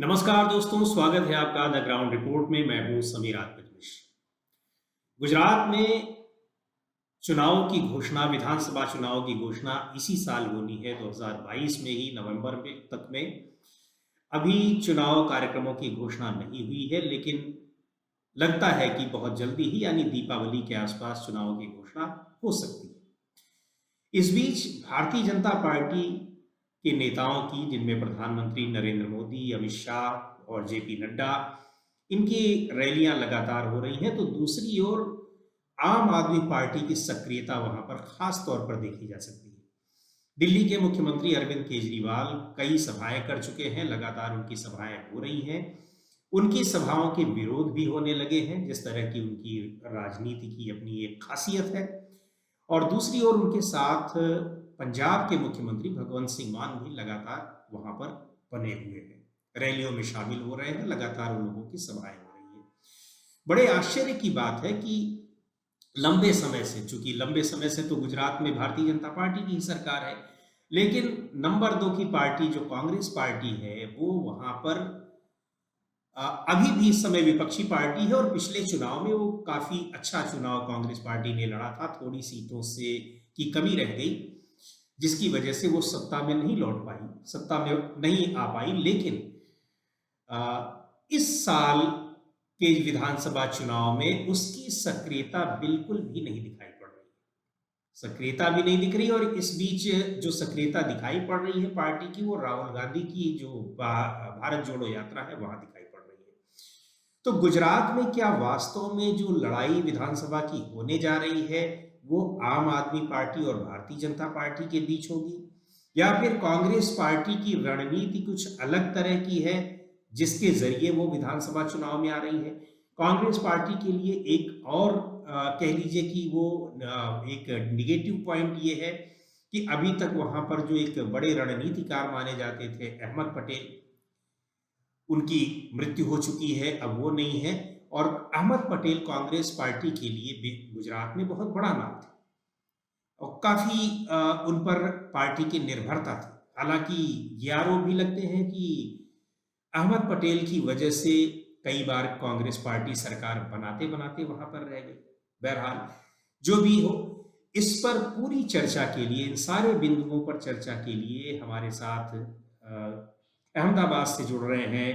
नमस्कार दोस्तों, स्वागत है आपका द ग्राउंड रिपोर्ट में। मैं हूं समीर आत्मिक मिश्र। गुजरात में चुनाव की घोषणा, विधानसभा चुनाव की घोषणा इसी साल होनी है, 2022 में ही नवंबर में तक में। अभी चुनाव कार्यक्रमों की घोषणा नहीं हुई है, लेकिन लगता है कि बहुत जल्दी ही यानी दीपावली के आसपास चुनाव की घोषणा हो सकती है। इस बीच भारतीय जनता पार्टी के नेताओं की, जिनमें प्रधानमंत्री नरेंद्र मोदी, अमित शाह और जेपी नड्डा, इनकी रैलियां लगातार हो रही हैं, तो दूसरी ओर आम आदमी पार्टी की सक्रियता वहां पर खास तौर पर देखी जा सकती है। दिल्ली के मुख्यमंत्री अरविंद केजरीवाल कई सभाएं कर चुके हैं, लगातार उनकी सभाएं हो रही हैं। उनकी सभाओं के विरोध भी होने लगे हैं, जिस तरह की उनकी राजनीति की अपनी एक खासियत है। और दूसरी ओर उनके साथ पंजाब के मुख्यमंत्री भगवंत सिंह मान भी लगातार वहां पर बने हुए हैं, रैलियों में शामिल हो रहे हैं, लगातार उन लोगों की सभाएं हो रही है। बड़े आश्चर्य की बात है कि लंबे समय से, चूंकि लंबे समय से तो गुजरात में भारतीय जनता पार्टी की ही सरकार है, लेकिन नंबर 2 की पार्टी जो कांग्रेस पार्टी है, वो वहां पर अभी भी इस समय विपक्षी पार्टी है। और पिछले चुनाव में वो काफी अच्छा चुनाव कांग्रेस पार्टी ने लड़ा था, थोड़ी सीटों से की कमी रह गई, जिसकी वजह से वो सत्ता में नहीं लौट पाई, सत्ता में नहीं आ पाई। लेकिन इस साल के विधानसभा चुनाव में उसकी सक्रियता बिल्कुल भी नहीं दिखाई पड़ रही, सक्रियता भी नहीं दिख रही। और इस बीच जो सक्रियता दिखाई पड़ रही है पार्टी की, वो राहुल गांधी की जो भारत जोड़ो यात्रा है, वहां दिखाई पड़ रही है। तो गुजरात में क्या वास्तव में जो लड़ाई विधानसभा की होने जा रही है, वो आम आदमी पार्टी और भारतीय जनता पार्टी के बीच होगी, या फिर कांग्रेस पार्टी की रणनीति कुछ अलग तरह की है, जिसके जरिए वो विधानसभा चुनाव में आ रही है? कांग्रेस पार्टी के लिए एक और कह लीजिए कि वो एक निगेटिव पॉइंट ये है कि अभी तक वहां पर जो एक बड़े रणनीतिकार माने जाते थे, अहमद पटेल, उनकी मृत्यु हो चुकी है, अब वो नहीं है। और अहमद पटेल कांग्रेस पार्टी के लिए भी गुजरात में बहुत बड़ा नाम थे और काफी उन पर पार्टी की निर्भरता थी। हालांकि ये आरोप भी लगते हैं कि अहमद पटेल की वजह से कई बार कांग्रेस पार्टी सरकार बनाते बनाते वहां पर रह गई। बहरहाल, जो भी हो, इस पर पूरी चर्चा के लिए, इन सारे बिंदुओं पर चर्चा के लिए हमारे साथ अहमदाबाद से जुड़ रहे हैं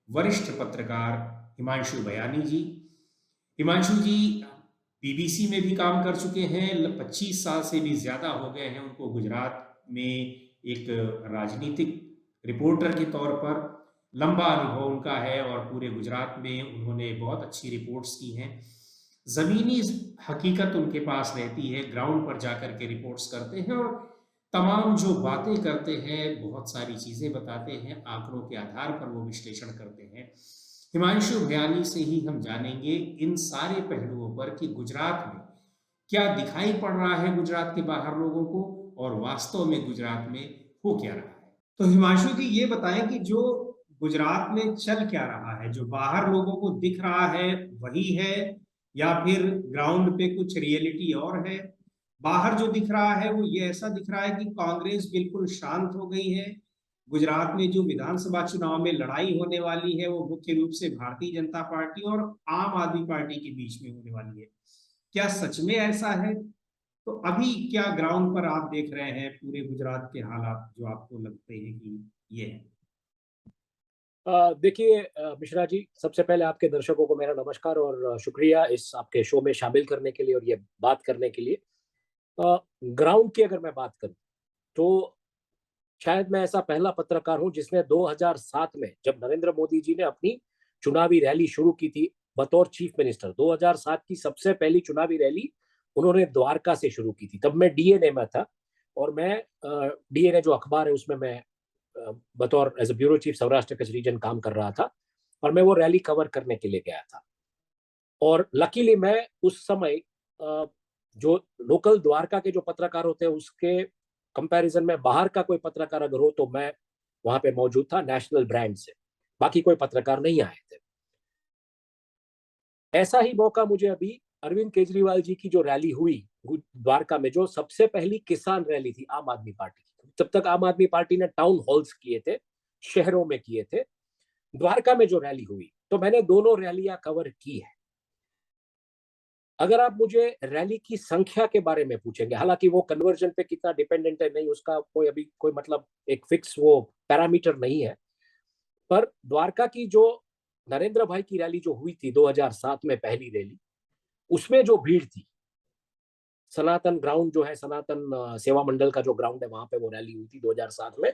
वरिष्ठ पत्रकार हिमांशु बयानी जी। हिमांशु जी बीबीसी में भी काम कर चुके हैं, 25 साल से भी ज्यादा हो गए हैं उनको गुजरात में एक राजनीतिक रिपोर्टर के तौर पर लंबा अनुभव उनका है, और पूरे गुजरात में उन्होंने बहुत अच्छी रिपोर्ट्स की हैं। जमीनी हकीकत उनके पास रहती है, ग्राउंड पर जाकर के रिपोर्ट्स करते हैं, और तमाम जो बातें करते हैं, बहुत सारी चीजें बताते हैं, आंकड़ों के आधार पर वो विश्लेषण करते हैं। हिमांशु बयानी से ही हम जानेंगे इन सारे पहलुओं पर कि गुजरात में क्या दिखाई पड़ रहा है गुजरात के बाहर लोगों को, और वास्तव में गुजरात में हो क्या रहा है। तो हिमांशु जी, ये बताएं कि जो गुजरात में चल क्या रहा है, जो बाहर लोगों को दिख रहा है वही है, या फिर ग्राउंड पे कुछ रियलिटी और है? बाहर जो दिख रहा है वो ये ऐसा दिख रहा है कि कांग्रेस बिल्कुल शांत हो गई है। गुजरात में जो विधानसभा चुनाव में लड़ाई होने वाली है, वो मुख्य रूप से भारतीय जनता पार्टी और आम आदमी पार्टी के बीच में होने वाली है। क्या सच में ऐसा है? तो अभी क्या ग्राउंड पर आप देख रहे हैं पूरे गुजरात के हालात, जो आपको लगते हैं कि ये है? देखिए मिश्रा जी, सबसे पहले आपके दर्शकों को मेरा नमस्कार और शुक्रिया इस आपके शो में शामिल करने के लिए और ये बात करने के लिए। ग्राउंड की अगर मैं बात करूं तो शायद मैं ऐसा पहला पत्रकार हूं जिसने 2007 में, जब नरेंद्र मोदी जी ने अपनी चुनावी रैली शुरू की थी बतौर चीफ मिनिस्टर, 2007 की सबसे पहली चुनावी रैली उन्होंने द्वारका से शुरू की थी। तब मैं डीएनए में था और मैं डीएनए जो अखबार है उसमें मैं बतौर as a bureau chief Saurashtra Kutch region काम कर रहा था और मैं वो रैली कवर करने के लिए गया था। और लकीली मैं उस समय जो लोकल द्वारका के जो पत्रकार होते हैं उसके कंपैरिजन में बाहर का कोई पत्रकार अगर हो तो मैं वहां पे मौजूद था नेशनल ब्रांड से, बाकी कोई पत्रकार नहीं आए थे। ऐसा ही मौका मुझे अभी अरविंद केजरीवाल जी की जो रैली हुई द्वारका में, जो सबसे पहली किसान रैली थी आम आदमी पार्टी की। तब तक आम आदमी पार्टी ने टाउन हॉल्स किए थे, शहरों में किए थे, द्वारका में जो रैली हुई, तो मैंने दोनों रैलियां कवर की है। अगर आप मुझे रैली की संख्या के बारे में पूछेंगे, हालांकि वो कन्वर्जन पे कितना डिपेंडेंट है नहीं, उसका कोई अभी कोई मतलब एक फिक्स वो पैरामीटर नहीं है, पर द्वारका की जो नरेंद्र भाई की रैली जो हुई थी 2007 में, पहली रैली, उसमें जो भीड़ थी, सनातन ग्राउंड जो है, सनातन सेवा मंडल का जो ग्राउंड है, वहां पे वो रैली हुई थी 2007 में,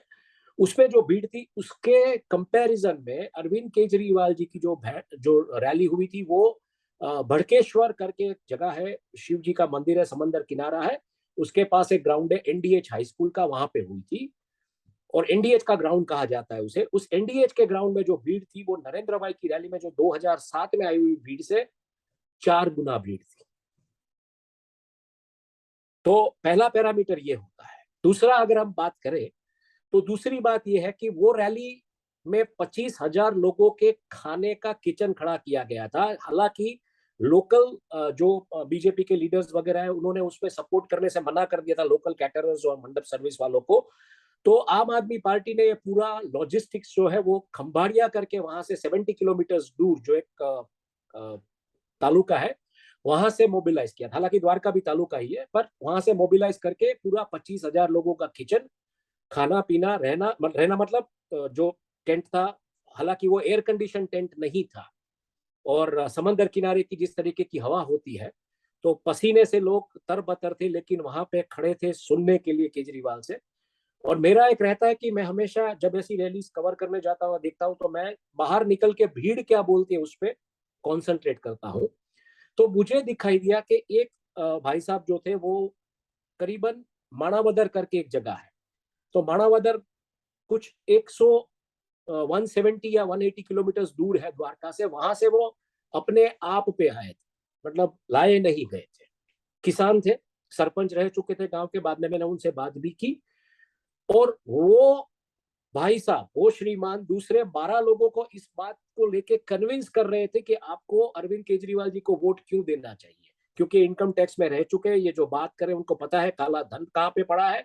उसमें जो भीड़ थी उसके कंपैरिजन में अरविंद केजरीवाल जी की जो रैली हुई थी, वो भड़केश्वर करके एक जगह है, शिव जी का मंदिर है, समंदर किनारा है, उसके पास एक ग्राउंड है एनडीएच हाई स्कूल का, वहां पे हुई थी। और एनडीएच का ग्राउंड कहा जाता है उसे। उस एनडीएच के ग्राउंड में जो भीड़ थी, वो नरेंद्र भाई की रैली में जो 2007 में आई हुई भीड़ से 4 गुना भीड़ थी। तो पहला पैरामीटर ये होता है। दूसरा, अगर हम बात करें, तो दूसरी बात यह है कि वो रैली में 25,000 लोगों के खाने का किचन खड़ा किया गया था। हालांकि लोकल जो बीजेपी के लीडर्स वगैरह है, उन्होंने उसमें सपोर्ट करने से मना कर दिया था, लोकल कैटरर्स और मंडप सर्विस वालों को। तो आम आदमी पार्टी ने ये पूरा लॉजिस्टिक्स जो है वो खंभाड़िया करके, वहां से 70 किलोमीटर दूर जो एक तालुका है, वहां से मोबिलाइज किया था। हालांकि द्वारका भी तालुका ही है, पर वहां से मोबिलाइज करके पूरा 25,000 लोगों का किचन, खाना पीना, रहना मतलब जो टेंट था, हालांकि वो एयर कंडीशन टेंट नहीं था, और समंदर किनारे की जिस तरीके की हवा होती है, तो पसीने से लोग तरबतर थे, लेकिन वहां पे खड़े थे सुनने के लिए केजरीवाल से। और मेरा एक रहता है कि मैं हमेशा जब ऐसी रैलीज कवर करने जाता हूँ, देखता हूँ, तो मैं बाहर निकल के भीड़ क्या बोलती है उस पर कॉन्सेंट्रेट करता हूँ। तो मुझे दिखाई दिया कि एक भाई साहब जो थे, वो करीबन माणावदर करके एक जगह है, तो माणावदर कुछ 170 या 180 किलोमीटर दूर है द्वारका से, वहां से वो अपने आप पे आए थे, मतलब लाए नहीं गए थे। किसान थे, सरपंच रह चुके थे गांव के, बाद में मैंने उनसे बात भी की, और वो भाई साहब, वो श्रीमान दूसरे 12 लोगों को इस बात को लेके कन्विंस कर रहे थे कि आपको अरविंद केजरीवाल जी को वोट क्यों देना चाहिए, क्योंकि इनकम टैक्स में रह चुके हैं, ये जो बात करें उनको पता है काला धन कहाँ पे पड़ा है।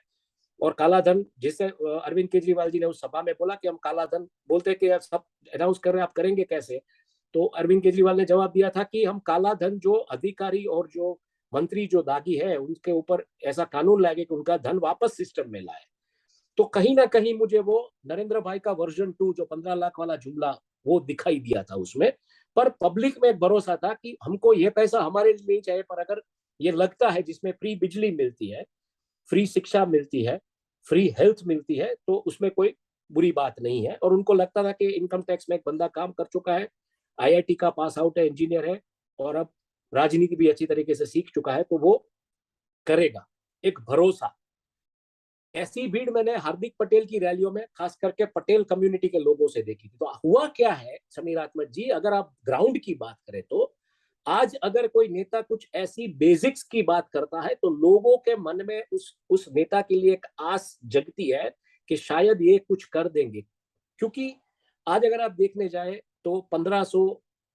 और काला धन, जिससे अरविंद केजरीवाल जी ने उस सभा में बोला कि हम काला धन बोलते कि सब अनाउंस कर रहे हैं, आप करेंगे कैसे। तो अरविंद केजरीवाल ने जवाब दिया था कि हम काला धन जो अधिकारी और जो मंत्री जो दागी है, उनके ऊपर ऐसा कानून लाएंगे कि उनका धन वापस सिस्टम में लाए। तो कहीं ना कहीं मुझे वो नरेंद्र भाई का वर्जन 2 जो 15 लाख वाला जुमला, वो दिखाई दिया था उसमें। पर पब्लिक में एक भरोसा था कि हमको ये पैसा हमारे लिए नहीं चाहिए, पर अगर ये लगता है जिसमें फ्री बिजली मिलती है, फ्री शिक्षा मिलती है, फ्री हेल्थ मिलती है, तो उसमें कोई बुरी बात नहीं है। और उनको लगता था कि इनकम टैक्स में एक बंदा काम कर चुका है, आईआईटी का पास आउट है, इंजीनियर है, और अब राजनीति भी अच्छी तरीके से सीख चुका है, तो वो करेगा, एक भरोसा। ऐसी भीड़ मैंने हार्दिक पटेल की रैलियों में, खास करके पटेल कम्युनिटी के लोगों से देखी थी। तो हुआ क्या है समीर आत्मत जी, अगर आप ग्राउंड की बात करें, तो आज अगर कोई नेता कुछ ऐसी बेसिक्स की बात करता है, तो लोगों के मन में उस नेता के लिए एक आस जगती है कि शायद ये कुछ कर देंगे। क्योंकि आज अगर आप देखने जाए, तो 1500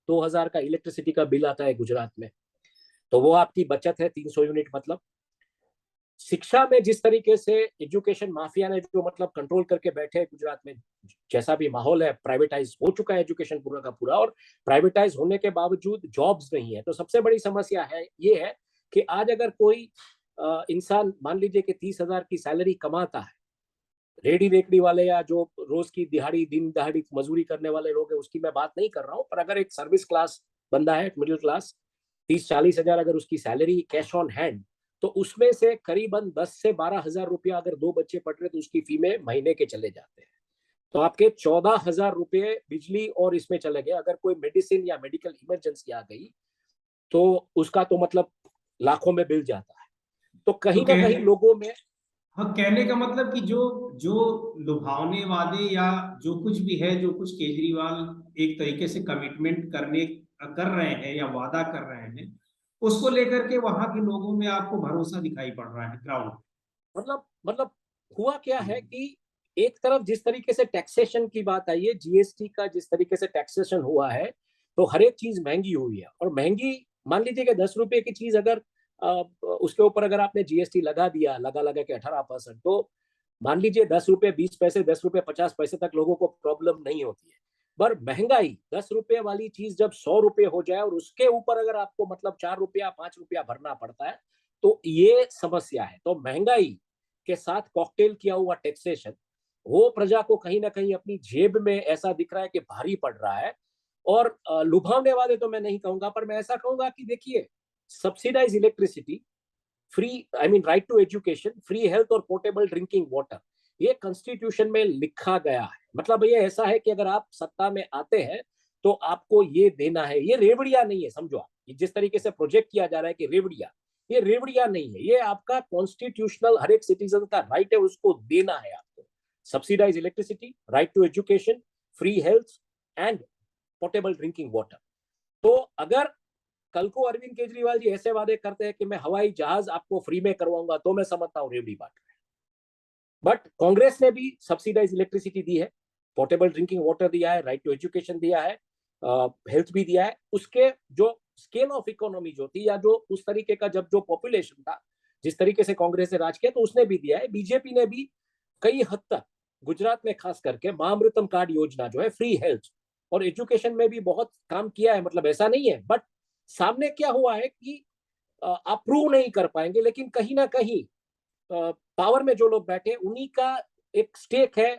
2000 का इलेक्ट्रिसिटी का बिल आता है गुजरात में, तो वो आपकी बचत है 300 यूनिट। मतलब शिक्षा में जिस तरीके से एजुकेशन माफिया ने जो मतलब कंट्रोल करके बैठे गुजरात में, जैसा भी माहौल है, प्राइवेटाइज हो चुका है एजुकेशन पूरा का पूरा, और प्राइवेटाइज होने के बावजूद जॉब्स नहीं है। तो सबसे बड़ी समस्या है ये है कि आज अगर कोई इंसान मान लीजिए कि 30,000 की सैलरी कमाता है, रेडी रेकड़ी वाले या जो रोज की दिहाड़ी दिन दिहाड़ी मजदूरी करने वाले लोग हैं, उसकी मैं बात नहीं कर रहा हूँ, पर अगर एक सर्विस क्लास बंदा है, मिडिल क्लास, 30-40 हजार अगर उसकी सैलरी कैश ऑन हैंड, तो उसमें से करीबन 10 से 12 हजार रुपया अगर 2 बच्चे पढ़ रहे, तो उसकी फी में महीने के चले जाते हैं। तो आपके 14 हजार रुपये बिजली और इसमें चले गए। अगर कोई मेडिसिन या मेडिकल इमरजेंसी आ गई, तो उसका तो मतलब लाखों में बिल जाता है। तो तो कहीं ना कह कहीं लोगों में, हाँ, कहने का मतलब कि जो जो लुभावने वादे या जो कुछ भी है, जो कुछ केजरीवाल एक तरीके से कमिटमेंट करने कर रहे हैं या वादा कर रहे हैं, उसको लेकर के वहां के लोगों में आपको भरोसा दिखाई पड़ रहा है ग्राउंड। मतलब हुआ क्या है कि एक तरफ जिस तरीके से टैक्सेशन की बात आई है, जीएसटी का जिस तरीके से टैक्सेशन हुआ है, तो हर एक चीज महंगी हुई है। और महंगी, मान लीजिए कि 10 रुपए की चीज अगर उसके ऊपर अगर आपने जीएसटी लगा दिया, लगा के 18%, तो मान लीजिए 10 रुपए 20 पैसे, 10 रुपए 50 पैसे तक लोगों को प्रॉब्लम नहीं होती है। पर महंगाई 10 रुपए वाली चीज जब 100 रुपए हो जाए और उसके ऊपर अगर आपको मतलब 4 रुपया 5 रुपया भरना पड़ता है, तो ये समस्या है। तो महंगाई के साथ कॉकटेल किया हुआ टैक्सेशन, वो प्रजा को कहीं ना कहीं अपनी जेब में ऐसा दिख रहा है कि भारी पड़ रहा है। और लुभावने वाले तो मैं नहीं कहूंगा, पर मैं ऐसा कहूंगा कि देखिए, subsidise electricity, free I mean right to education, free health और पोर्टेबल ड्रिंकिंग वाटर, ये कॉन्स्टिट्यूशन में लिखा गया है। मतलब ये ऐसा है कि अगर आप सत्ता में आते हैं तो आपको ये देना है। ये रेवड़िया नहीं है, समझो आप, जिस तरीके से प्रोजेक्ट किया जा रहा है कि रेवड़िया, ये रेवड़िया नहीं है, ये आपका कॉन्स्टिट्यूशनल हर एक सिटीजन का राइट है, उसको देना है आपको। Subsidise electricity, right to education, free health and portable drinking water. तो अगर कल को अरविंद केजरीवाल जी ऐसे वादे करते हैं कि मैं हवाई जहाज आपको फ्री में करवाऊंगा, तो मैं समझता हूँ रेवड़ी बात है। बट कांग्रेस ने भी सब्सिडाइज इलेक्ट्रिसिटी दी है, पोर्टेबल ड्रिंकिंग वाटर दिया है, राइट टू एजुकेशन दिया है, हेल्थ भी दिया है। उसके जो स्केल ऑफ इकोनॉमी जो थी, या जो उस तरीके का जब जो पॉपुलेशन था, जिस तरीके से कांग्रेस ने राज किया, तो उसने भी दिया है। बीजेपी ने भी कई हद तक गुजरात में खास करके महाअमृतम कार्ड योजना जो है, फ्री हेल्थ और एजुकेशन में भी बहुत काम किया है, मतलब ऐसा नहीं है। बट सामने क्या हुआ है कि आप प्रूव नहीं कर पाएंगे, लेकिन कहीं ना कहीं पावर में जो लोग बैठे उन्हीं का एक स्टेक है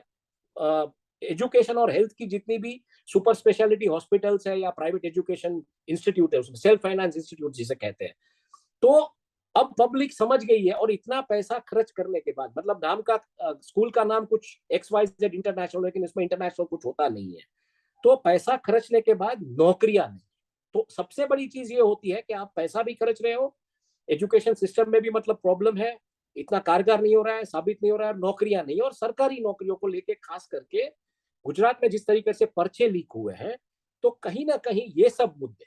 एजुकेशन और हेल्थ की। जितनी भी सुपर स्पेशलिटी हॉस्पिटल्स है या प्राइवेट एजुकेशन इंस्टीट्यूट है, उसमें सेल्फ फाइनेंस इंस्टीट्यूट जिसे कहते हैं, तो अब पब्लिक समझ गई है। और इतना पैसा खर्च करने के बाद, मतलब नाम का स्कूल का नाम कुछ XYZ इंटरनेशनल, लेकिन इसमें इंटरनेशनल कुछ होता नहीं है। तो पैसा खर्चने के बाद नौकरियां नहीं। तो सबसे बड़ी चीज ये होती है कि आप पैसा भी खर्च रहे हो, एजुकेशन सिस्टम में भी मतलब प्रॉब्लम है, इतना कारगर नहीं हो रहा है, साबित नहीं हो रहा है, नौकरियां नहीं। और सरकारी नौकरियों को लेके खास करके गुजरात में जिस तरीके से पर्चे लीक हुए हैं, तो कहीं ना कहीं ये सब मुद्दे,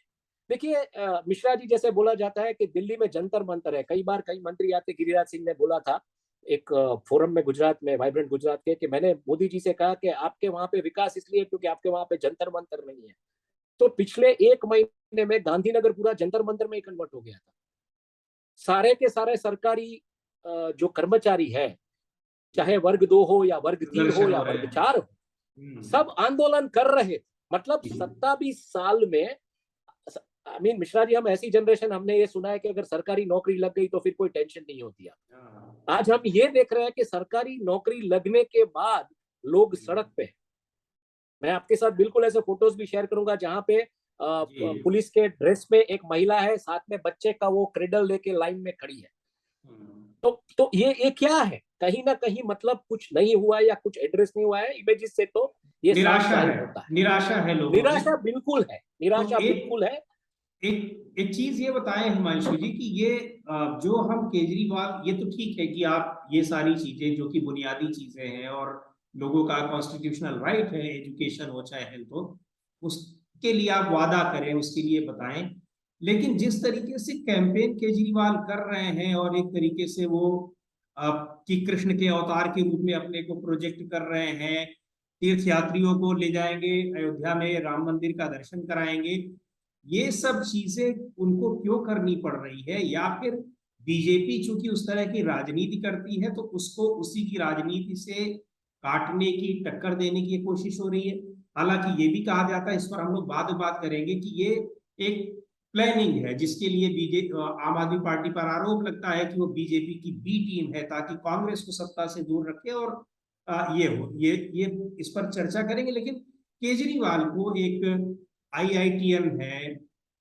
देखिए मिश्रा जी, जैसे बोला जाता है कि दिल्ली में जंतर मंतर है। कई बार कई मंत्री आते, गिरिराज सिंह ने बोला था एक फोरम में गुजरात में, वाइब्रेंट गुजरात के, कि मैंने मोदी जी से कहा कि आपके वहां पे विकास इसलिए क्योंकि आपके वहां पे जंतर मंतर नहीं है। तो पिछले 1 महीने में गांधीनगर पूरा जंतर मंतर में ही कन्वर्ट हो गया था। सारे के सारे सरकारी जो कर्मचारी है, चाहे वर्ग 2 हो या वर्ग 3 हो प्रदर्शन या हो रहे हैं। वर्ग 4 हो, सब आंदोलन कर रहे थे। मतलब 27 साल में, आई मीन मिश्रा जी, हम ऐसी जनरेशन, हमने ये सुना है कि अगर सरकारी नौकरी लग गई तो फिर कोई टेंशन नहीं होती है। आज हम ये देख रहे हैं कि सरकारी नौकरी लगने के बाद लोग सड़क पे। मैं आपके साथ बिल्कुल ऐसे फोटोज भी शेयर करूंगा जहां पे पुलिस के ड्रेस में एक महिला है, साथ में बच्चे का वो क्रेडल लेके लाइन में खड़ी है। तो ये क्या है? कहीं ना कहीं मतलब कुछ नहीं हुआ या कुछ एड्रेस नहीं हुआ है इमेजेस से, तो ये साफ निराशा है, जाहिर होता है। निराशा है लोगों में। निराशा बिल्कुल है, तो निराशा एक बिल्कुल है। एक एक चीज ये बताएं हिमांशु जी कि ये जो हम केजरीवाल, ये तो ठीक है कि आप ये सारी चीजें जो कि बुनियादी चीजें हैं और लोगों का कॉन्स्टिट्यूशनल राइट है, एजुकेशन हो चाहे हेल्थ हो, उसके लिए आप वादा करें, उसके लिए बताएं। लेकिन जिस तरीके से कैंपेन केजरीवाल कर रहे हैं और एक तरीके से वो कि कृष्ण के अवतार के रूप में अपने को प्रोजेक्ट कर रहे हैं, तीर्थ यात्रियों को ले जाएंगे अयोध्या में, राम मंदिर का दर्शन कराएंगे, ये सब चीजें उनको क्यों करनी पड़ रही है? या फिर बीजेपी चूंकि उस तरह की राजनीति करती है तो उसको उसी की राजनीति से काटने की, टक्कर देने की कोशिश हो रही है। हालांकि ये भी कहा जाता है, इस पर हम लोग बाद में बात करेंगे, कि ये एक प्लानिंग है जिसके लिए आम आदमी पार्टी पर आरोप लगता है कि वो बीजेपी की बी टीम है, ताकि कांग्रेस को सत्ता से दूर रखे। और ये हो ये इस पर चर्चा करेंगे। लेकिन केजरीवाल को एक IITN है,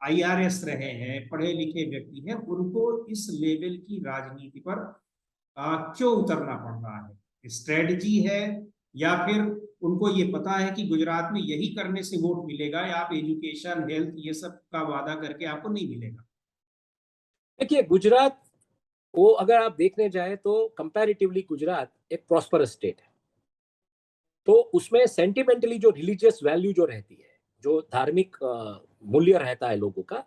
IRS रहे हैं, पढ़े लिखे व्यक्ति हैं, उनको इस लेवल की राजनीति पर क्यों उतरना पड़ रहा है? स्ट्रेटजी है या फिर उनको ये पता है कि गुजरात में यही करने से वोट मिलेगा, या आप एजुकेशन हेल्थ ये सब का वादा करके आपको नहीं मिलेगा? देखिए, गुजरात को अगर आप देखने जाए तो कंपैरेटिवली गुजरात एक प्रॉस्परस स्टेट है। तो उसमें सेंटिमेंटली जो रिलीजियस वैल्यू जो रहती है, जो धार्मिक मूल्य रहता है लोगों का,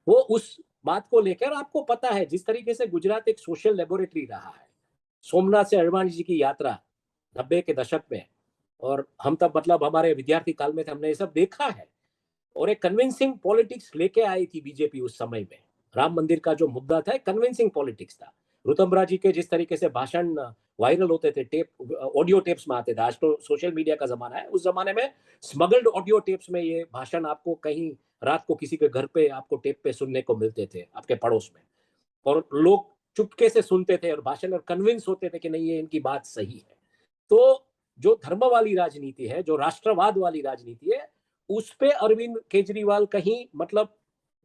वो उस बात को लेकर, आपको पता है जिस तरीके से गुजरात एक सोशल लेबोरेटरी रहा है। सोमनाथ से हनुमान जी की यात्रा 90 के दशक में, और हम तब मतलब हमारे विद्यार्थी काल में थे, हमने ये सब देखा है। और एक कन्विंसिंग पॉलिटिक्स लेके आई थी बीजेपी उस समय में। राम मंदिर का जो मुद्दा था, कन्विंसिंग पॉलिटिक्स था। ऋतंबरा जी के जिस तरीके से भाषण वायरल होते थे, टेप ऑडियो टेप्स में आते थे। आज तो सोशल मीडिया का जमाना है, उस जमाने में स्मगल्ड ऑडियो टेप्स में ये भाषण आपको कहीं रात को किसी के घर पे आपको टेप पे सुनने को मिलते थे, आपके पड़ोस में, और लोग चुपके से सुनते थे और भाषण और कन्विंस होते थे कि नहीं ये इनकी बात सही है। तो जो धर्म वाली राजनीति है, जो राष्ट्रवाद वाली राजनीति है, उस पे अरविंद केजरीवाल कहीं मतलब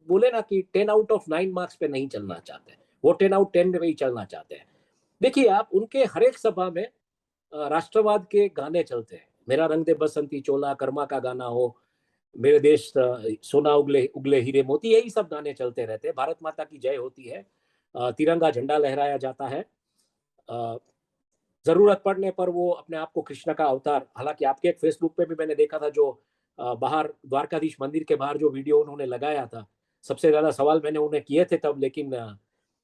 बोले ना कि 10 आउट ऑफ 9 मार्क्स पे नहीं चलना चाहते, वो 10 आउट 10 में ही चलना चाहते हैं। देखिए आप उनके हर एक सभा में राष्ट्रवाद के गाने चलते हैं, मेरा रंग दे बसंती चोला, कर्मा का गाना हो, मेरे देश सोना उगले उगले हीरे मोती, यही सब गाने चलते रहते हैं। भारत माता की जय होती है, तिरंगा झंडा लहराया जाता है, जरूरत पड़ने पर वो अपने आप को कृष्ण का अवतार, हालांकि आपके एक फेसबुक पे भी मैंने देखा था जो बाहर द्वारकाधीश मंदिर के बाहर जो वीडियो उन्होंने लगाया था, सबसे ज्यादा सवाल मैंने उन्हें किए थे तब, लेकिन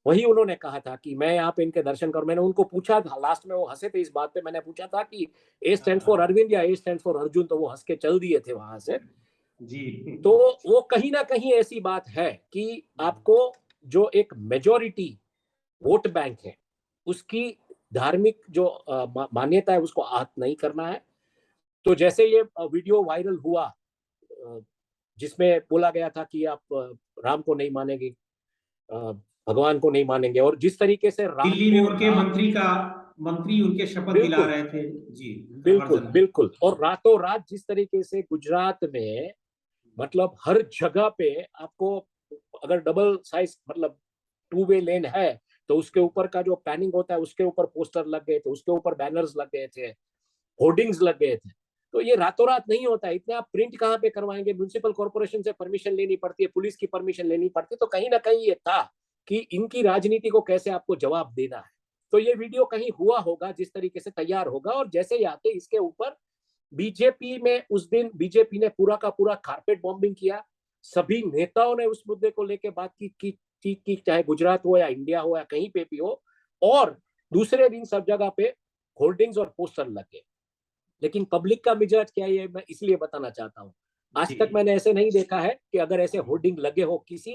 वही उन्होंने कहा था कि मैं यहाँ पे इनके दर्शन कर, मैंने उनको पूछा था, लास्ट में वो हंसे थे इस बात पे, मैंने पूछा था कि ए स्टैंड फॉर अरविंद या ए स्टैंड फॉर अर्जुन, तो वो हंस के चल दिए थे वहां से जी। तो वो कहीं ना कहीं ऐसी बात है कि आपको जो एक मेजोरिटी वोट बैंक है उसकी धार्मिक जो मान्यता है उसको आहत नहीं करना है। तो जैसे ये वीडियो वायरल हुआ जिसमें बोला गया था कि आप राम को नहीं मानेंगे, भगवान को नहीं मानेंगे, और जिस तरीके से रात दिल्ली में को उनके मंत्री उनके शपथ दिला रहे थे जी, बिल्कुल बिल्कुल, और रातों रात जिस तरीके से गुजरात में मतलब हर जगह पे आपको अगर डबल साइज मतलब 2 वे लेन है तो उसके ऊपर का जो पैनिंग होता है उसके ऊपर पोस्टर लग गए थे, उसके ऊपर बैनर्स लग गए थे, होर्डिंग्स लग गए थे। तो ये रातों रात नहीं होता है, इतने आप प्रिंट कहाँ पे करवाएंगे, म्युनिसिपल कॉर्पोरेशन से परमिशन लेनी पड़ती है, पुलिस की परमिशन लेनी पड़ती है। तो कहीं ना कहीं ये था कि इनकी राजनीति को कैसे आपको जवाब देना है। तो ये वीडियो कहीं हुआ होगा, जिस तरीके से तैयार होगा, और जैसे ही आते इसके ऊपर बीजेपी में उस दिन बीजेपी ने पूरा का पूरा कारपेट बॉम्बिंग किया, सभी नेताओं ने उस मुद्दे को लेकर बातचीत की, चाहे गुजरात हो या इंडिया हो या कहीं पे भी हो, और दूसरे दिन सब जगह पे होर्डिंग्स और पोस्टर लगे। लेकिन पब्लिक का मिजाज क्या है मैं इसलिए बताना चाहता हूँ, आज तक मैंने ऐसे नहीं देखा है कि अगर ऐसे होर्डिंग लगे हो किसी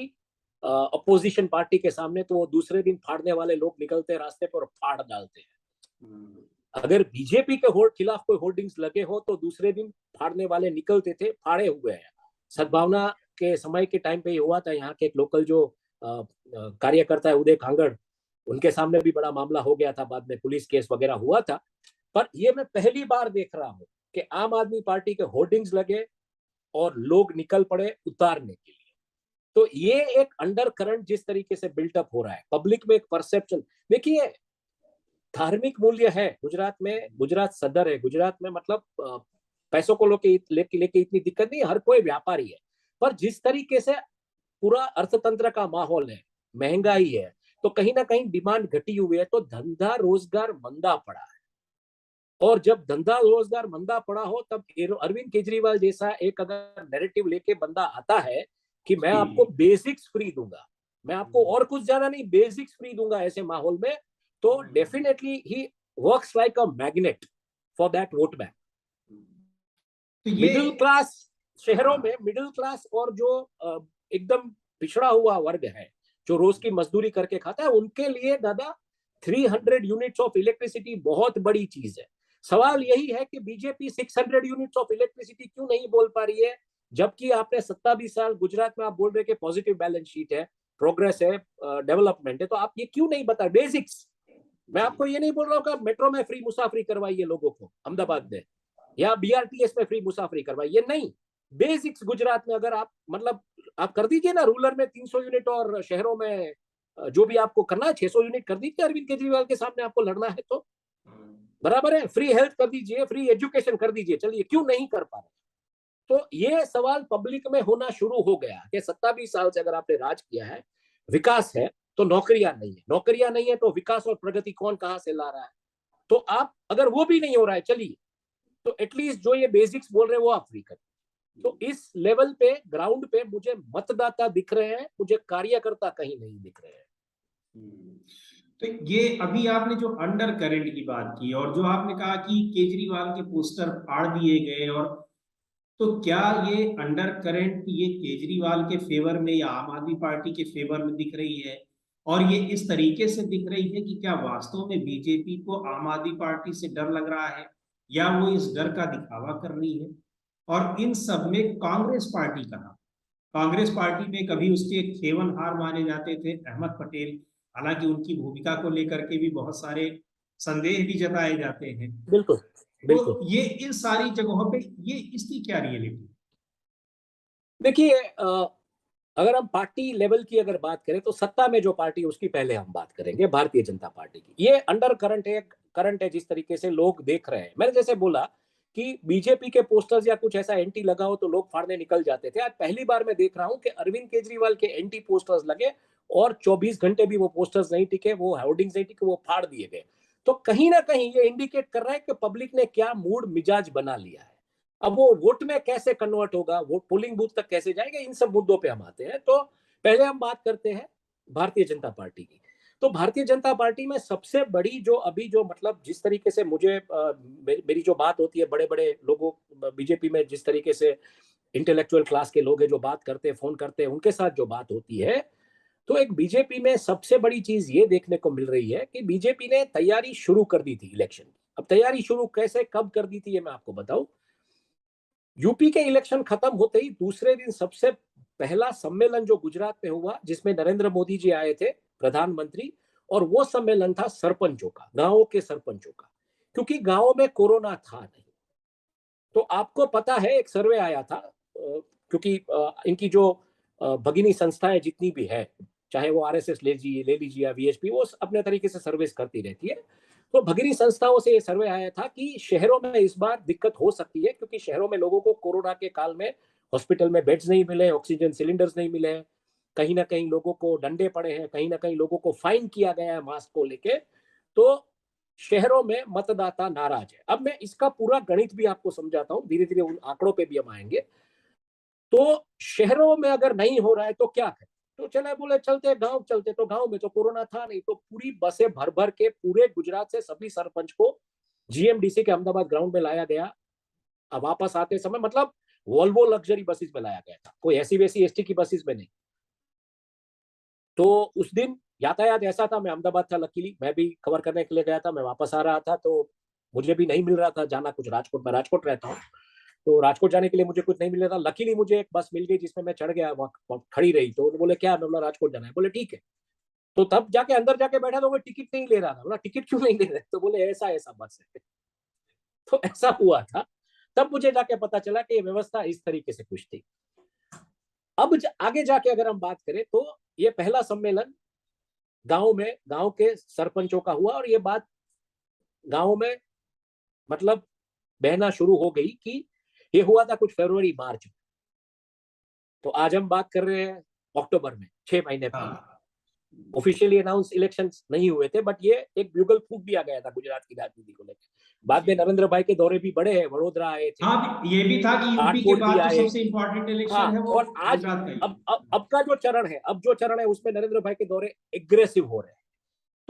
अपोजिशन पार्टी के सामने तो वो दूसरे दिन फाड़ने वाले लोग निकलते हैं रास्ते पर और फाड़ डालते हैं। अगर बीजेपी के खिलाफ कोई होर्डिंग्स लगे हो तो दूसरे दिन फाड़ने वाले निकलते थे, फाड़े हुए हैं। सद्भावना के समय के टाइम पे हुआ था, यहाँ के एक लोकल जो कार्यकर्ता है उदय कांगड़, उनके सामने भी बड़ा मामला हो गया था, बाद में पुलिस केस वगैरह हुआ था। पर ये मैं पहली बार देख रहा हूँ कि आम आदमी पार्टी के होर्डिंग्स लगे और लोग निकल पड़े उतारने के लिए। तो ये एक अंडर करंट जिस तरीके से बिल्टअप हो रहा है पब्लिक में, एक परसेप्शन, देखिए धार्मिक मूल्य है गुजरात में, गुजरात सदर है, गुजरात में मतलब पैसों को लेके इतनी दिक्कत नहीं, हर कोई व्यापारी है। पर जिस तरीके से पूरा अर्थतंत्र का माहौल है, महंगाई है, तो कहीं ना कहीं डिमांड घटी हुई है, तो धंधा रोजगार मंदा पड़ा है। और जब धंधा रोजगार मंदा पड़ा हो तब अरविंद केजरीवाल जैसा एक अगर नैरेटिव लेके बंदा आता है कि मैं आपको बेसिक्स फ्री दूंगा, मैं आपको और कुछ ज्यादा नहीं बेसिक्स फ्री दूंगा ऐसे माहौल में, तो definitely he works like a magnet for that vote bank. तो ये मिडिल क्लास शहरों में, मिडिल क्लास और जो एकदम पिछड़ा हुआ वर्ग है जो रोज की मजदूरी करके खाता है, उनके लिए दादा 300 यूनिट्स ऑफ इलेक्ट्रिसिटी बहुत बड़ी चीज है। सवाल यही है कि बीजेपी 600 यूनिट्स ऑफ इलेक्ट्रिसिटी क्यों नहीं बोल पा रही है, जबकि आपने 27 साल गुजरात में आप बोल रहे कि पॉजिटिव बैलेंस शीट है, प्रोग्रेस है, डेवलपमेंट है, तो आप ये क्यों नहीं बता बेसिक्स। मैं आपको ये नहीं बोल रहा हूँ कि मेट्रो में फ्री मुसाफरी करवाइए लोगों को अहमदाबाद में, या बीआरटीएस में फ्री मुसाफरी करवाइए, नहीं, बेसिक्स गुजरात में अगर आप मतलब आप कर दीजिए ना, रूरल में 300 यूनिट और शहरों में जो भी आपको करना है 600 यूनिट कर दीजिए, अरविंद केजरीवाल के सामने आपको लड़ना है तो बराबर है, फ्री हेल्थ कर दीजिए, फ्री एजुकेशन कर दीजिए, चलिए क्यों नहीं कर पा रहे। तो ये सवाल पब्लिक में होना शुरू हो गया कि 27 साल से अगर आपने राज किया है, विकास है तो नौकरियां नहीं है, नौकरियां नहीं है तो विकास और प्रगति कौन कहां से ला रहा है। तो आप अगर वो भी नहीं हो रहा है, चलिए तो एटलीस्ट जो ये बेसिक्स बोल रहे हैं वो आप फ्री करें। तो इस लेवल पे ग्राउंड पे मुझे मतदाता दिख रहे हैं, मुझे कार्यकर्ता कहीं नहीं दिख रहे हैं। तो ये अभी आपने जो अंडर करंट की बात की और जो आपने कहा कि केजरीवाल के पोस्टर फाड़ दिए गए, और तो क्या ये अंडर करंट ये केजरीवाल के फेवर में या आम आदमी पार्टी के फेवर में दिख रही है? और ये इस तरीके से दिख रही है कि क्या वास्तव में बीजेपी को आम आदमी पार्टी से डर लग रहा है या वो इस डर का दिखावा कर रही है। और इन सब में कांग्रेस पार्टी कहा, कांग्रेस पार्टी में कभी उसके खेवनहार माने जाते थे अहमद पटेल, हालांकि उनकी भूमिका को लेकर के भी बहुत सारे संदेह भी जताए जाते हैं। बिल्कुल बिल्कुल। तो ये इन सारी जगहों पे ये इसकी क्या रियलिटी? देखिए, अगर हम पार्टी लेवल की अगर बात करें तो सत्ता में जो पार्टी उसकी पहले हम बात करेंगे, भारतीय जनता पार्टी की। ये अंडर करंट है जिस तरीके से लोग देख रहे हैं। मैंने जैसे बोला कि बीजेपी के पोस्टर्स या कुछ ऐसा एंटी लगा हो तो लोग फाड़ने निकल जाते थे। आज पहली बार मैं देख रहा हूं कि अरविंद केजरीवाल के एंटी पोस्टर्स लगे और 24 घंटे भी वो पोस्टर्स नहीं टिके, वो होर्डिंग्स नहीं टिके, वो फाड़ दिए गए। तो कहीं ना कहीं ये इंडिकेट कर रहा है कि पब्लिक ने क्या मूड मिजाज बना लिया है। अब वो वोट में कैसे कन्वर्ट होगा, वो पोलिंग बूथ तक कैसे जाएगा, इन सब मुद्दों पे हम आते हैं। तो पहले हम बात करते हैं भारतीय जनता पार्टी की। तो भारतीय जनता पार्टी में सबसे बड़ी जो अभी जो मतलब जिस तरीके से मुझे मेरी जो बात होती है बड़े बड़े लोगों बीजेपी में, जिस तरीके से इंटेलेक्चुअल क्लास के लोग हैं जो बात करते हैं, फोन करते हैं, उनके साथ जो बात होती है, तो एक बीजेपी में सबसे बड़ी चीज ये देखने को मिल रही है कि बीजेपी ने तैयारी शुरू कर दी थी इलेक्शन की। अब तैयारी शुरू कैसे कब कर दी थी ये मैं आपको बताऊं। यूपी के इलेक्शन खत्म होते ही दूसरे दिन सबसे पहला सम्मेलन जो गुजरात में हुआ, जिसमें नरेंद्र मोदी जी आए थे प्रधानमंत्री, और वो सम्मेलन था सरपंचों का, गांवों के सरपंचों का, क्योंकि गांवों में कोरोना था नहीं। तो आपको पता है एक सर्वे आया था, क्योंकि इनकी जो भगिनी संस्थाएं जितनी भी है, चाहे वो आरएसएस ले लीजिए या वीएचपी, वो अपने तरीके से सर्विस करती रहती है। तो भगिनी संस्थाओं से ये सर्वे आया था कि शहरों में इस बार दिक्कत हो सकती है, क्योंकि शहरों में लोगों को कोरोना के काल में हॉस्पिटल में बेड्स नहीं मिले, ऑक्सीजन सिलेंडर्स नहीं मिले, कहीं ना कहीं लोगों को डंडे पड़े हैं, कहीं ना कहीं लोगों को फाइन किया गया है मास्क को लेके। तो शहरों में मतदाता नाराज है। अब मैं इसका पूरा गणित भी आपको समझाता हूं, धीरे धीरे उन आंकड़ों पे भी हम आएंगे। तो शहरों में अगर नहीं हो रहा है तो क्या करें। तो चले बोले चलते गांव चलते, तो गांव में तो कोरोना था नहीं, तो पूरी बसें भर भर के पूरे गुजरात से सभी सरपंच को जीएमडीसी के अहमदाबाद ग्राउंड में लाया गया। अब वापस आते समय मतलब वॉल्वो लग्जरी बसेस में लाया गया था, कोई ऐसी वैसी एसटी की बसेस में नहीं। तो उस दिन यातायात ऐसा था, मैं अहमदाबाद था, लकीली मैं भी कवर करने के लिए गया था, मैं वापस आ रहा था तो मुझे भी नहीं मिल रहा था जाना कुछ राजकोट, में राजकोट रहता हूँ, तो राजकोट जाने के लिए मुझे कुछ नहीं मिल रहा था। लकीली मुझे एक बस मिल गई जिसमें मैं चढ़ गया, वहाँ खड़ी रही। तो बोले क्या, मैं बोला राजकोट जाना है। बोले ठीक है। तो तब जाके अंदर जाके बैठा तो वो टिकट नहीं ले रहा था। बोला टिकट क्यों नहीं ले रहे, तो बोले ऐसा ऐसा बस है। तो ऐसा हुआ था। तब मुझे जाके पता चला कि ये व्यवस्था इस तरीके से कुछ थी। अब आगे जाके अगर हम बात करें तो ये पहला सम्मेलन गांव में गांव के सरपंचों का हुआ, और ये बात गांव में मतलब बहना शुरू हो गई कि ये हुआ था कुछ फरवरी मार्च में। तो आज हम बात कर रहे हैं अक्टूबर में, 6 महीने पहले। हाँ, ऑफिशियली अनाउंस इलेक्शंस नहीं हुए थे, बट ये एक ब्यूगल फूंक दिया गया था गुजरात की राजनीति को लेकर। बाद में नरेंद्र भाई के दौरे भी बड़े हैं, वडोदरा आए थे, हाँ, ये भी था कि यूपी के राठौड़ भी बाद तो आए। सबसे इम्पोर्टेंट इलेक्शन हाँ, है वो और आज गुजरात का ही। अब का जो चरण है, अब जो चरण है उसमें नरेंद्र भाई के दौरे एग्रेसिव हो रहे हैं।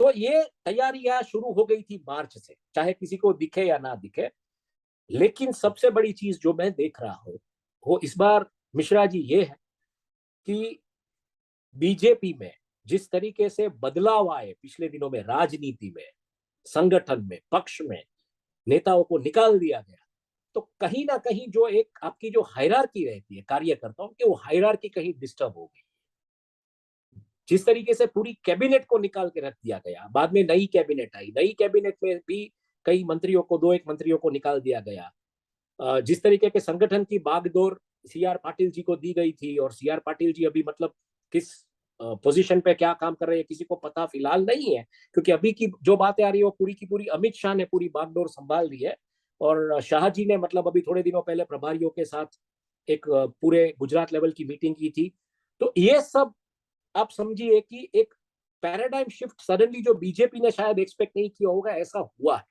तो ये तैयारियां शुरू हो गई थी मार्च से, चाहे किसी को दिखे या ना दिखे। लेकिन सबसे बड़ी चीज जो मैं देख रहा हूं वो इस बार मिश्रा जी ये है कि बीजेपी में जिस तरीके से बदलाव आए पिछले दिनों में, राजनीति में, संगठन में, पक्ष में, नेताओं को निकाल दिया गया, तो कहीं ना कहीं जो एक आपकी जो हायरार्की रहती है कार्यकर्ताओं की, वो हायरार्की कहीं डिस्टर्ब हो गई। जिस तरीके से पूरी कैबिनेट को निकाल के रख दिया गया, बाद में नई कैबिनेट आई, नई कैबिनेट में भी कई मंत्रियों को, दो एक मंत्रियों को निकाल दिया गया। जिस तरीके के संगठन की बागडोर सीआर पाटिल जी को दी गई थी, और सीआर पाटिल जी अभी मतलब किस पोजीशन पे क्या काम कर रहे हैं किसी को पता फिलहाल नहीं है, क्योंकि अभी की जो बातें आ रही है वो पूरी की पूरी अमित शाह ने पूरी बागडोर संभाल ली है। और शाह जी ने मतलब अभी थोड़े दिनों पहले प्रभारियों के साथ एक पूरे गुजरात लेवल की मीटिंग की थी। तो ये सब आप समझिए कि एक पैराडाइम शिफ्ट सडनली जो बीजेपी ने शायद एक्सपेक्ट नहीं किया होगा, ऐसा हुआ है।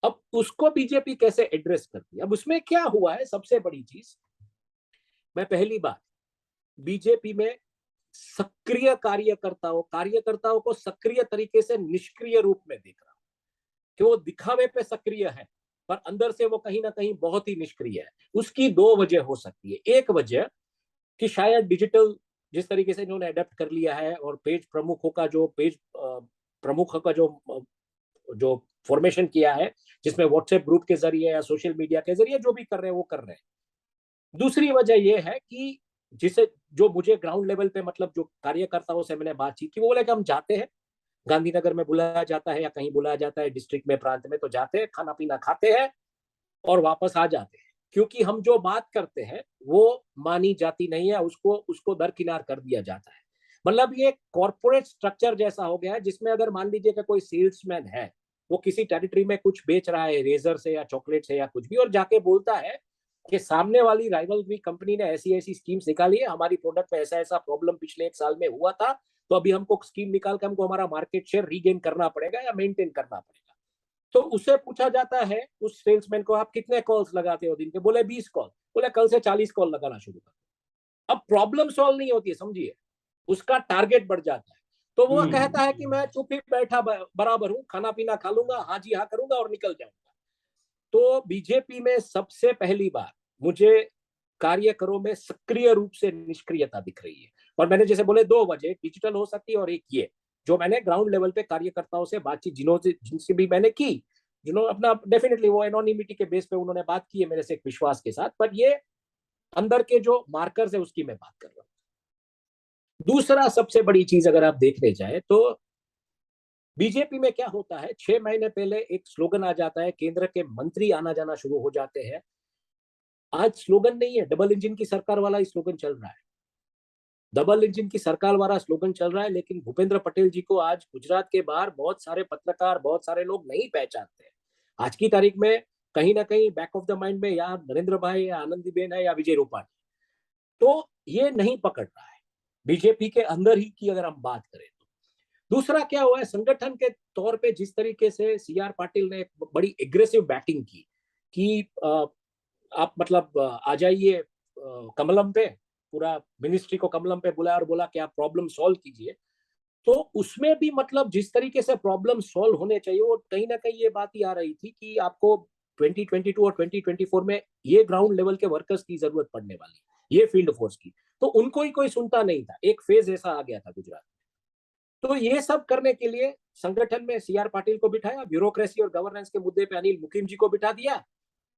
अब उसको बीजेपी कैसे एड्रेस करती है। अब उसमें क्या हुआ है, सबसे बड़ी चीज, मैं पहली बार बीजेपी में सक्रिय कार्यकर्ताओं को सक्रिय तरीके से निष्क्रिय रूप में देख रहा हूं, कि वो दिखावे पे सक्रिय है पर अंदर से वो कहीं ना कहीं बहुत ही निष्क्रिय है। उसकी दो वजह हो सकती है। एक वजह कि शायद डिजिटल जिस तरीके से इन्होंने अडेप्ट कर लिया है, और पेज प्रमुखों का जो प्रमुखों का जो फॉर्मेशन किया है, जिसमें व्हाट्सएप ग्रुप के जरिए या सोशल मीडिया के जरिए जो भी कर रहे हैं वो कर रहे हैं। दूसरी वजह ये है कि जिसे जो मुझे ग्राउंड लेवल पे मतलब जो कार्यकर्ताओं से मैंने बातचीत की, वो बोले कि हम जाते हैं, गांधीनगर में बुलाया जाता है या कहीं बुलाया जाता है डिस्ट्रिक्ट में, प्रांत में, तो जाते हैं, खाना पीना खाते हैं और वापस आ जाते हैं, क्योंकि हम जो बात करते हैं वो मानी जाती नहीं है, उसको उसको दरकिनार कर दिया जाता है। मतलब ये कॉर्पोरेट स्ट्रक्चर जैसा हो गया है, जिसमें अगर मान लीजिए कि कोई सेल्समैन है, वो किसी टेरिटरी में कुछ बेच रहा है, रेजर से या चॉकलेट से या कुछ भी, और जाके बोलता है कि सामने वाली राइवलरी कंपनी ने ऐसी ऐसी स्कीम्स निकाली है, हमारी प्रोडक्ट में ऐसा ऐसा प्रॉब्लम पिछले 1 साल में हुआ था, तो अभी हमको स्कीम निकाल के हमको हमारा मार्केट शेयर रीगेन करना पड़ेगा या मेंटेन करना पड़ेगा। तो उससे पूछा जाता है उस सेल्समैन को, आप कितने कॉल्स लगाते हो दिन के? बोले 20 कॉल। बोले कल से 40 कॉल लगाना शुरू कर। अब प्रॉब्लम सॉल्व नहीं होती है, समझिए, उसका टारगेट बढ़ जाता है। तो वो कहता है कि मैं चुप ही बैठा बराबर हूं, खाना पीना खा लूंगा, हाँ जी हाँ करूंगा और निकल जाऊंगा। तो बीजेपी में सबसे पहली बार मुझे कार्यकरों में सक्रिय रूप से निष्क्रियता दिख रही है। और मैंने जैसे बोले 2 वजह, डिजिटल हो सकती है और एक ये जो मैंने ग्राउंड लेवल पे कार्यकर्ताओं से बातचीत जिनसे भी मैंने की, जिन्होंने अपना डेफिनेटली वो एनोनिमिटी के बेस पे उन्होंने बात की है मेरे से एक विश्वास के साथ, पर ये अंदर के जो मार्कर्स है उसकी मैं बात कर रहा हूँ। दूसरा सबसे बड़ी चीज अगर आप देखने जाए तो बीजेपी में क्या होता है, 6 महीने पहले एक स्लोगन आ जाता है, केंद्र के मंत्री आना जाना शुरू हो जाते हैं। आज स्लोगन नहीं है, डबल इंजन की सरकार वाला स्लोगन चल रहा है, डबल इंजन की सरकार वाला स्लोगन चल रहा है। लेकिन भूपेंद्र पटेल जी को आज गुजरात के बाहर बहुत सारे पत्रकार, बहुत सारे लोग नहीं पहचानते। आज की तारीख में कहीं ना कहीं बैक ऑफ द माइंड में या नरेंद्र भाई या आनंदीबेन है या विजय रूपाणी, तो ये नहीं पकड़ रहा है बीजेपी के अंदर ही की अगर हम बात करें तो। दूसरा क्या हुआ है, संगठन के तौर पे जिस तरीके से सी आर पाटिल ने बड़ी एग्रेसिव बैटिंग की कि आप मतलब आ जाइए कमलम पे, पूरा मिनिस्ट्री को कमलम पे बुलाया और बोला कि आप प्रॉब्लम सॉल्व कीजिए। तो उसमें भी मतलब जिस तरीके से प्रॉब्लम सॉल्व होने चाहिए, वो कहीं ना कहीं ये बात ही आ रही थी कि आपको 2022 और 2024 में ये ग्राउंड लेवल के वर्कर्स की जरूरत पड़ने वाली, ये फील्ड फोर्स की, तो उनको ही कोई सुनता नहीं था। एक फेज ऐसा आ गया था गुजरात में। तो ये सब करने के लिए संगठन में सी आर पाटिल को बिठाया, ब्यूरोक्रेसी और गवर्नेंस के मुद्दे पे अनिल मुकिम जी को बिठा दिया,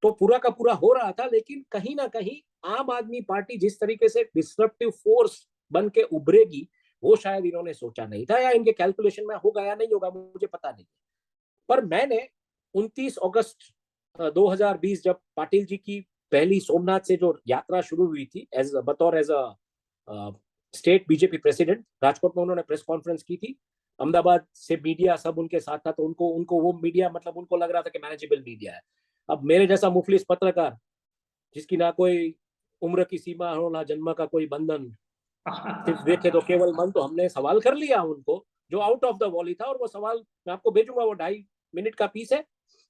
तो पूरा का पूरा हो रहा था। लेकिन कहीं ना कहीं आम आदमी पार्टी जिस तरीके से डिस्ट्रप्टिव फोर्स बन के उभरेगी, वो शायद इन्होंने सोचा नहीं था, या इनके कैलकुलेशन में होगा या नहीं होगा मुझे पता नहीं। पर मैंने 29 अगस्त 2020 जब पाटिल जी की पहली सोमनाथ से जो यात्रा शुरू हुई थी as a state BJP president, Rajkot में उन्होंने प्रेस कॉन्फ्रेंस की थी, अहमदाबाद से मीडिया सब उनके साथ था, तो उनको उनको वो मीडिया मतलब उनको लग रहा था कि मैनेजेबल मीडिया है। अब मेरे जैसा मुफलिस पत्रकार, जिसकी ना कोई उम्र की सीमा हो ना जन्म का कोई बंधन, सिर्फ देखे तो केवल मन, तो हमने सवाल कर लिया उनको जो आउट ऑफ द वॉल ही था। और वो सवाल मैं आपको भेजूंगा, वो 2.5 मिनट का पीस है,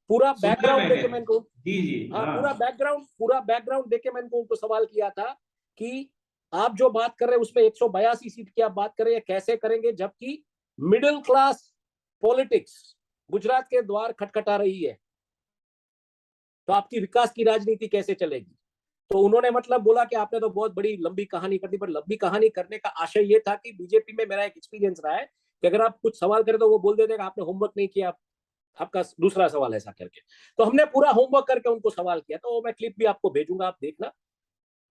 पूरा सुना है बैकग्राउंड मैंने। देके मैं इनको, जी जी हाँ हाँ। पूरा बैकग्राउंड देके मैंने उनको सवाल किया था कि आप जो बात कर रहे हैं उसमें 182 सीट की आप बात कर रहे हैं, कैसे करेंगे, जबकि मिडिल क्लास पॉलिटिक्स गुजरात के द्वार खटखटा रही है, तो आपकी विकास की राजनीति कैसे चलेगी? तो उन्होंने मतलब बोला कि आपने तो बहुत बड़ी लंबी कहानी कर दी, पर लंबी कहानी करने का आशय ये था कि बीजेपी में मेरा एक एक्सपीरियंस रहा है कि अगर आप कुछ सवाल करें तो वो बोल देते हैं आपने होमवर्क नहीं किया, आपका दूसरा सवाल ऐसा करके। तो हमने पूरा होमवर्क करके उनको सवाल किया, तो मैं क्लिप भी आपको भेजूंगा, आप देखना।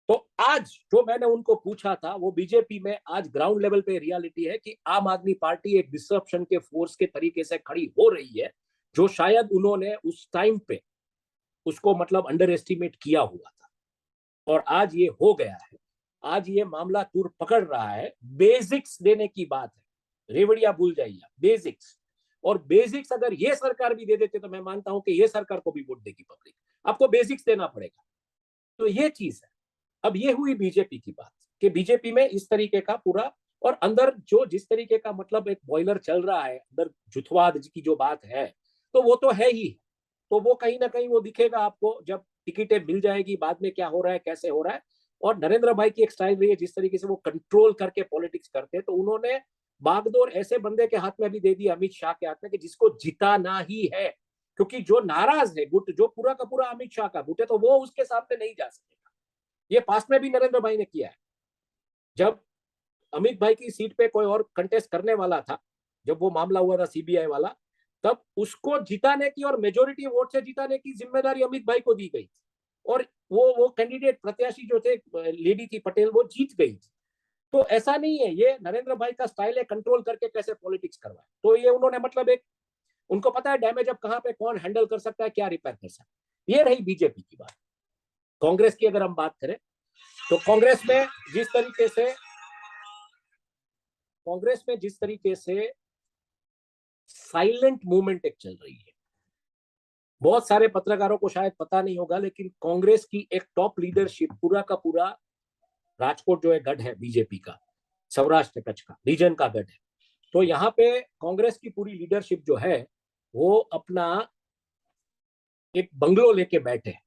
तो आज जो मैंने उनको पूछा था, वो बीजेपी में आज ग्राउंड लेवल पे रियलिटी है कि आम आदमी पार्टी एक डिसरप्शन के फोर्स के तरीके से खड़ी हो रही है, जो शायद उन्होंने उस टाइम पे उसको मतलब अंडर एस्टिमेट किया हुआ था, और आज ये हो गया है। आज ये मामला तूर पकड़ रहा है। बेसिक्स देने की बात है, रेवड़िया भूल जाइए, बेसिक्स। और बेसिक्स अगर ये सरकार भी दे देते तो मैं मानता हूं कि ये सरकार को भी वोट देगी पब्लिक। आपको बेसिक्स देना पड़ेगा, तो ये चीज है। अब ये हुई बीजेपी की बात कि बीजेपी में इस तरीके का पूरा, और अंदर जो जिस तरीके का मतलब एक बॉयलर चल रहा है अंदर, जुथवाद की जो बात है, तो वो तो है ही। तो वो कहीं ना कहीं वो दिखेगा आपको जब टिकटें मिल जाएगी, बाद में क्या हो रहा है, कैसे हो रहा है। और नरेंद्र भाई की एक स्टाइल रही है, जिस तरीके से वो कंट्रोल करके पॉलिटिक्स करते हैं, तो उन्होंने बागडोर ऐसे बंदे के हाथ में भी दे दी, अमित शाह के हाथ में, कि जिसको जिताना ही है। क्योंकि जो नाराज है गुट, जो पूरा का पूरा अमित शाह का गुट है, तो वो उसके सामने नहीं जा सकेगा। ये पास्ट में भी नरेंद्र भाई ने किया है। जब अमित भाई की सीट पे कोई और कंटेस्ट करने वाला था, जब वो मामला हुआ था सीबीआई वाला, तब उसको जिताने की और मेजोरिटी वोट से जिताने की जिम्मेदारी अमित भाई को दी गई और वो कैंडिडेट प्रत्याशी जो थे, लेडी थी पटेल, वो जीत गई थी। तो ऐसा नहीं है, ये नरेंद्र भाई का स्टाइल है कंट्रोल करके कैसे पॉलिटिक्स करवाए। तो ये उन्होंने मतलब एक, उनको पता है डैमेज अब कहां पे कौन हैंडल कर सकता है, क्या रिपेयर कर सकता है। ये रही बीजेपी की बात। कांग्रेस की अगर हम बात करें तो कांग्रेस में जिस तरीके से साइलेंट मूवमेंट एक चल रही है, बहुत सारे पत्रकारों को शायद पता नहीं होगा, लेकिन कांग्रेस की एक टॉप लीडरशिप, पूरा का पूरा राजकोट जो है गढ़ है बीजेपी का, सौराष्ट्र कच्छ का रीजन का गढ़ है। तो यहाँ पे कांग्रेस की पूरी लीडरशिप जो है वो अपना एक बंगलो लेके बैठे हैं,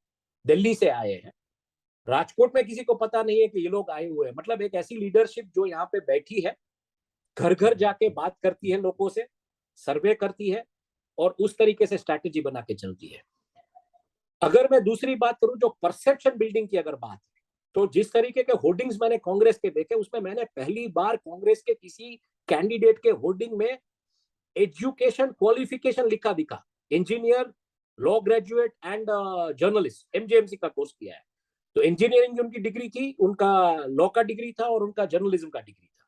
दिल्ली से आए हैं। राजकोट में किसी को पता नहीं है कि ये लोग आए हुए हैं। मतलब एक ऐसी लीडरशिप जो यहाँ पे बैठी है, घर घर जाके बात करती है, लोगों से सर्वे करती है और उस तरीके से स्ट्रैटेजी बना के चलती है। अगर मैं दूसरी बात करूं, जो परसेप्शन बिल्डिंग की अगर बात है, तो जिस तरीके के होर्डिंग्स मैंने कांग्रेस के देखे, उसमें मैंने पहली बार कांग्रेस के किसी कैंडिडेट के होर्डिंग में एजुकेशन क्वालिफिकेशन लिखा दिखा, engineer, law graduate and journalist, एमजेएमसी का कोर्स किया है। तो इंजीनियरिंग की उनकी डिग्री थी, उनका लॉ का डिग्री था और उनका जर्नलिज्म का डिग्री था।